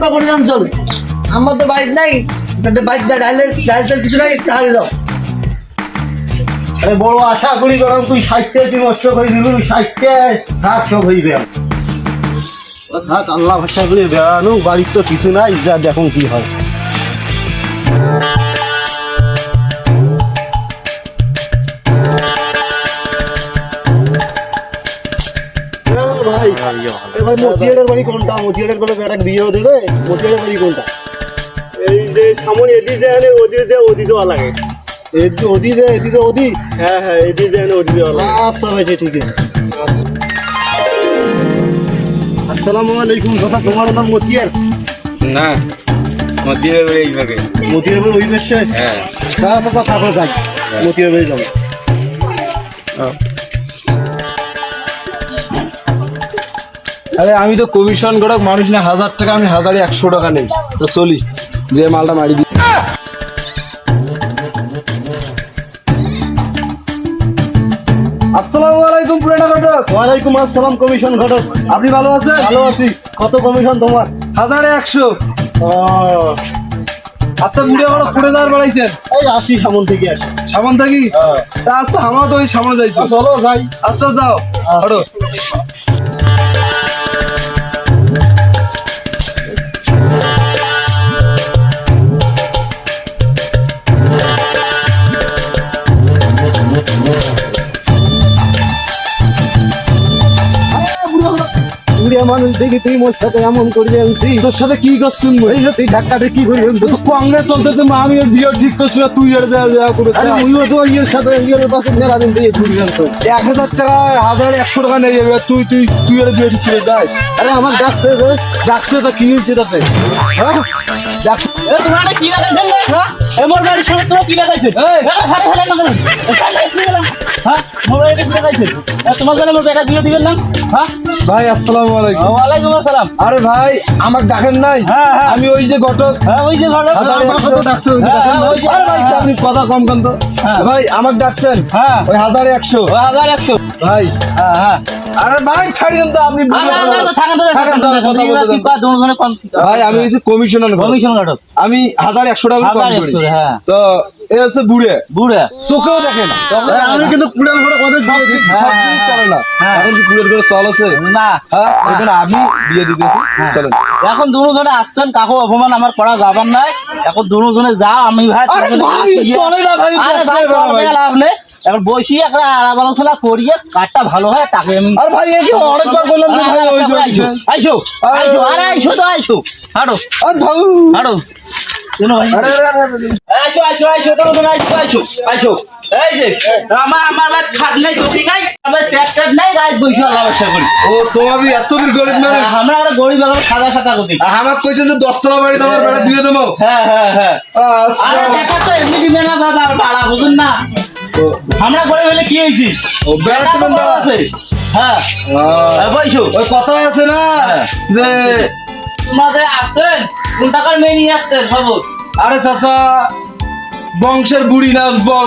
আপা করে যান চল আমার তো বাইক নাই বাইক ডাইল কিছু নাই তাহলে যাও আরে বড় আশা করি কারণ তুই 60 তুই নষ্ট করে দিলু 60 থাক সব হইবে থাক আল্লাহ ভাষা করে বেড়ানো বাড়ির তো কিছু নাই যা দেখুন কি হয় ভাই ভাই মতিয়ারের বাড়ি কোনটা মতিয়ারের কোনো বেটা বিয়েও দেবে মতিয়ারের বাড়ি কোনটা এই যে সামনে এদি যায় না ওদি যাওয়া লাগে ওদি যে এদি যে ওদি হ্যাঁ এদি যায় না ওদি যাওয়া লাগে আচ্ছা ভাই ঠিক আছে আসসালামু আলাইকুম কথা তোমার নাম মতিয়ার না মতিয়ের বাড়ি এইভাবে মতিয়ার বাড়ি ওই বেশে হ্যাঁ আচ্ছা কথা বলে যাই মতিয়ার বাড়ি যাবো আরে আমি তো কমিশন করে মানুষ না 1000 টাকা আমি 1100 টাকা নেই তো চলি যে মালটা মারি দিই আসসালামু আলাইকুম পুরানা ঘটক ওয়ালাইকুম আসসালাম কমিশন ঘটক আপনি ভালো আছেন ভালো আছি কত কমিশন তোমার 1100 ও আচ্ছা বুড়ে বড় ফুটে দাঁড় বাড়াইছেন এই আসি সামন থেকে আসি সামান থাকি তা আচ্ছা আমার তো ওই সামনে যাইছো চলো যাই আচ্ছা যাও হটো বুড়িয়া মানুষ দেখি তুই মোর সাথে এমন করে আনছি তোর সাথে কি করছিস এই যে তুই ধাক্কাতে কি করে আনছি তো কংগ্রেস চলতেছে মা আমি বিয়ে ঠিক করছি না তুই এর যা করে আরে উইও তো ইয়ের সাথে ইয়ের পাশে মেলা দিন দিয়ে ঘুরে আনছো 1000 টাকা 1100 টাকা নিয়ে যাবে তুই এর বিয়ে ঠিক করে যাস আরে আমার ডাকছে যে ডাকছে তো কি হয়েছে তাতে হ্যাঁ ডাকছে এ তোমার কি লাগাইছেন রে হ্যাঁ এমন গাড়ি সঙ্গে তোমার কি লাগাইছেন এই হ্যাঁ মোবাইল এটা কি লাগাইছেন তোমার জন্য মোর বেটা দিয়ে দিবেন না হ্যাঁ ভাই আসসালামু আলাইকুম ওয়ালাইকুম আসসালাম আরে ভাই আমার ডাকেন নাই হ্যাঁ, হ্যাঁ। আমি ওই যে ঘটক হ্যাঁ ওই যে ভালো 1100 ডাকছে ওই যে ডাকেন নাই। আরে ভাই আপনি কথা কম কম তো ভাই আমাকে ডাকছেন হ্যাঁ ওই 1100 1100 ভাই হ্যাঁ হ্যাঁ আরে ভাই ছাড়ি দেন তো আপনি থাকেন তো থাকেন তো, কথা বলতে দেন। দুজনে কম ভাই আমি হচ্ছে কমিশনার কমিশন ঘটক আমি 1100 টাকা কম করি 1100 হ্যাঁ তো এ হচ্ছে বুড়ে বুড়া চোখেও দেখে না আমি কিন্তু পুরান ঘরে কথা সব কিছু চলে না হ্যাঁ। এখন কি বুড়ের করে চল আছে না হ্যাঁ এখন আমি বিয়ে দিতেছি চলেন এখন দুজনে আসছেন কাকু অপমান আমার করা যাবার নাই এখন দুজনে যাও আমি ভাই আরে ভাই চলে না ভাই আরে ভাই চলবে লাভ নেই এখন বসি একটা আলাপ আলোচনা করিয়ে কাঠটা ভালো হয় তাকে আমি আর ভাই এই যে অনেকবার বললাম যে ভাই ওই যে আইসো আইসো আরে আইসো তো আইসো হাঁটো আর ধাউ হাঁটো শুনো ভাই আরে আইসো আইসো আইসো দুজনে আইসো আইসো আইসো এই যে আমার ভাই খাট নাই চকি নাই আমার সেক্টর নাই গাছ বইসো আল্লাহ ব্যবসা করি ও তোমাবি এত বড় গরিব মানুষ আমরা একটা গরিব আমরা সাদা সাদা করি আর আমাকে কইছেন যে 10 তলা বাড়ি তোমার বেটা বিয়ে দেবো হ্যাঁ হ্যাঁ হ্যাঁ আচ্ছা আরে বেটা তো এমনি দিবে না বাবা ভাড়া বুঝুন না আমরা গরিব হলে কি হয়েছি ও বেটা বেটা তো বড় আছে হ্যাঁ বইসো ওই কথা আছে না যে তোমাদের আসছেন কোন টাকার মেয়ে নিয়ে আসছেন খবর আরে চাচা বংশের বুড়ি না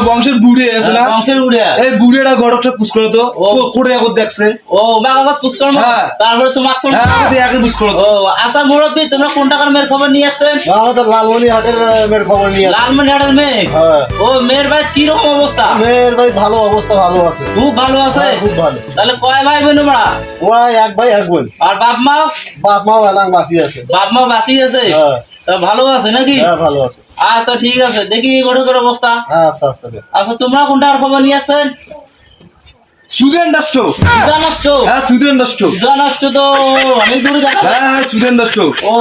বংশের বুড়ি আছে না বংশের উড়িয়া এই বুড়িটা গড়কটা পুষ করে তো ও কোটে আগত দেখছে ও বাবা পুষ্কর হ্যাঁ। তারপরে তোমার কোন হ্যাঁ আমি একে পুষ করে ও আশা মুরব্বী তোমরা কোন টাকার মেয়ের খবর নিয়ে আসছেন আমরা তো লালমনি হাটের মেয়ের খবর নিয়ে লালমনিহাটের মেয়ে হ্যাঁ ও মেয়ের ভাই কি রকম অবস্থা মেয়ের ভাই ভালো অবস্থা ভালো আছে খুব ভালো আছে খুব ভালো তাহলে কয় ভাই বোন তোমরা ওরা এক ভাই এক বোন আর বাপ মা বাপ মা এলাং বাঁচি আছে বাপ মা বাঁচি আছে হ্যাঁ তা ভালো আছে নাকি হ্যাঁ ভালো আছে আচ্ছা ঠিক আছে দেখি ঘটকের অবস্থা হ্যাঁ আচ্ছা আচ্ছা আচ্ছা তোমরা কোনটার খবর নিয়ে আসছেন সুদেন নষ্ট সুদা নষ্ট হ্যাঁ সুদেন নষ্ট সুদা নষ্ট তো অনেক দূরে দেখা যায়। হ্যাঁ সুদেন নষ্ট ও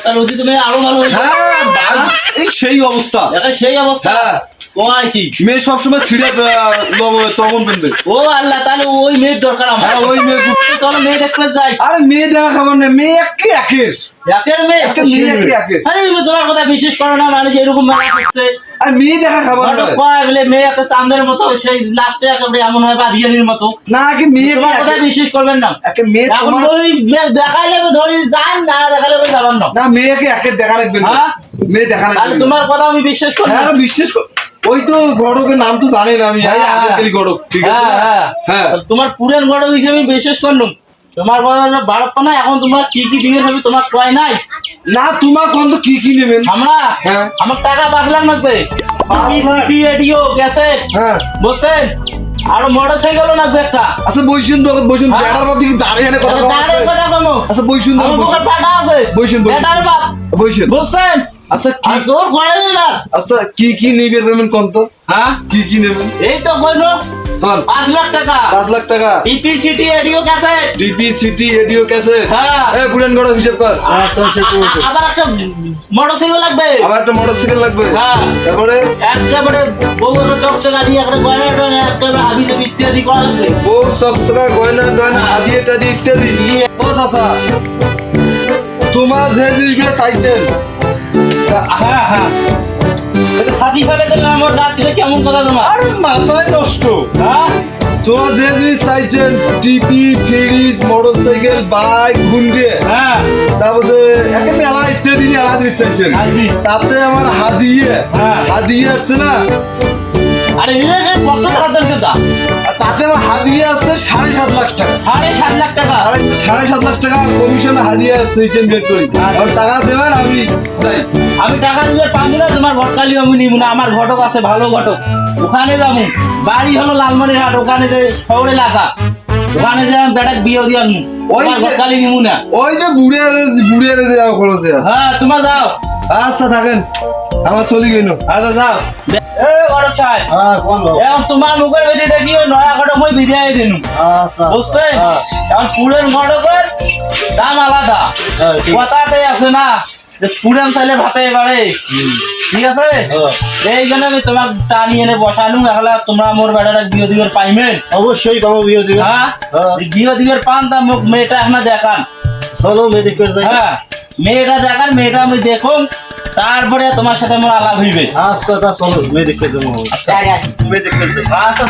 তার অতি তুমি আরো ভালো হয়েছে হ্যাঁ এই সেই অবস্থা এটা সেই অবস্থা হ্যাঁ কয় কি মেয়ে সবসময় ছিঁড়ে তখন পেনবে ও আল্লাহ তাহলে ওই মেয়ের দরকার আমার হ্যাঁ ওই মেয়ে চলো মেয়ে দেখতে যাই আরে মেয়ে দেখা খাবার না মেয়ে একে একের একের মেয়ে একে মেয়ে একে একের আরে তোমার কথা বিশ্বাস করে না মানুষ এরকম মেলা করছে আর মেয়ে দেখা খাবার ঘটক না কয় বলে মেয়ে একটা চাঁদের মতো সেই লাস্টে একেবারে এমন হয় বা দিয়ানির মতো না কি মেয়ে তোমার কথা বিশ্বাস করবেন না একে মেয়ে এখন তোমার ওই মেয়ে দেখাইলে ধরি যান না দেখালে যাবেন না না মেয়েকে একে দেখা রাখবেন না। হ্যাঁ? মেয়ে দেখা তাহলে রাখবেন তোমার কথা আমি বিশ্বাস করি না। হ্যাঁ বিশ্বাস কর ওই তো গড়কের নাম তো জানি না আমি আগের গড়ক ঠিক আছে হ্যাঁ হ্যাঁ তোমার পুরান ঘটক হিসেবে আমি বিশ্বাস করলাম তোমার কথা বাড়প্পা না এখন তোমার কি কি দিনের হবে তোমার ক্রয় নাই না তোমার কোন তো কি নেবেন? আমরা হ্যাঁ। আমার টাকা 5 লাখ লাগবে 5 লাখ? সিডি রেডিও ক্যাসেট হ্যাঁ বুঝছেন আর মোটরসাইকেলও লাগবে একটা আচ্ছা বইশুন তো বইশুন হ্যাঁ। ব্যাটার বাপ দিকে দাঁড়িয়ে এনে কথা দাঁড়িয়ে কথা কম আচ্ছা বইশুন আমার বুকের পাটা আছে বইশুন, বইশুন। বেটার বাপ বইশুন বুঝছেন আচ্ছা কি আর তোর করে না আচ্ছা কি নেবেন পেমেন্ট কোন তো হ্যাঁ কি নেবেন এই তো কইলো কোন 5 লাখ টাকা 5 লাখ টাকা ইপিসিটি রেডিও ক্যাসেট ডিপি সিটি অডিও ক্যাসেট হ্যাঁ। এ বুড়ান গড় হিসাব কর আচ্ছা সে করবো। আবার একটা মোটরসাইকেল লাগবে আবার একটা মোটরসাইকেল লাগবে হ্যাঁ। তারপরে একেবারে বউর চকচকা দিয়ে একটা গয়না টয়না একেবারে হাবিতে ইত্যাদি করা লাগবে ও সকসকা গয়না গয়না আদি ইত্যাদি ইত্যাদি ও চাচা তোমার যে জিনিসগুলো চাইছেন হ্যাঁ হ্যাঁ হাতি ফেলে দিলে আমার গা থেকে কেমন কথা তোমার আরে মাথায় নষ্ট হ্যাঁ তোমার যে জিনিস চাইছেন টিপি ফ্রিজ মোটরসাইকেল বাইক গুন্ডে হ্যাঁ তারপরে একে মেলা ইত্যাদি মেলা জিনিস চাইছেন হাজি। তাতে আমার হাদিয়ে হ্যাঁ। হাদিয়ে আসছে না আরে এটা কষ্ট করার দরকার দা আর তাতে আমার হাদিয়ে আসছে 7.5 লাখ টাকা 7.5 লাখ টাকা আর 7.5 লাখ টাকা কমিশন হাদিয়ে আসছে হিসেব বের করি আর টাকা দেবেন আমি যাই আমি টাকা দিতে পাবো না তোমার ভটকালি আমি নিব না আমার ঘটক আছে ভালো ঘটক ওখানে যাবো বাড়ি হলো লালমনিরহাট ওখানে যে শহরে এলাকা ওখানে যে বেটা বিয়ে দিয়ে আনবো ওই ওই যে- ভটকালি নিব না ওই যে বুড়িয়ে যে যাও খরচে হ্যাঁ তোমার যাও আচ্ছা থাকেন আমার চলি গেল আচ্ছা যাও এ ঘটক সাহেব হ্যাঁ কোন বাবু? এখন তোমার মুখের ভিতরে দেখি ওই নয়া ঘটক মই বিদায় দিন আচ্ছা বুঝছেন হ্যাঁ। এখন পুরেন ঘটকের দাম আলাদা হ্যাঁ, ঠিক। কথাটাই আছে না যে পুরেন চাইলে ভাতে বাড়ে ঠিক আছে হ্যাঁ। এই জন্য আমি তোমাকে টানি এনে বসালুম এখন তোমরা মোর বেটাটা বিয়ে দিবের পাইমেন অবশ্যই বাবু বিয়ে দিবে হ্যাঁ হ্যাঁ। বিয়ে দিবের পান তা মোক মেয়েটা এখন দেখান চলো মেয়ে দেখতে যাই হ্যাঁ মেয়েটা দেখান মেয়েটা আমি দেখুন তারপরে তোমার সাথে আমার আলাপ হইবে আচ্ছা তা চলো মেয়ে দেখতে যাবো আচ্ছা মেয়ে দেখতে যাই আচ্ছা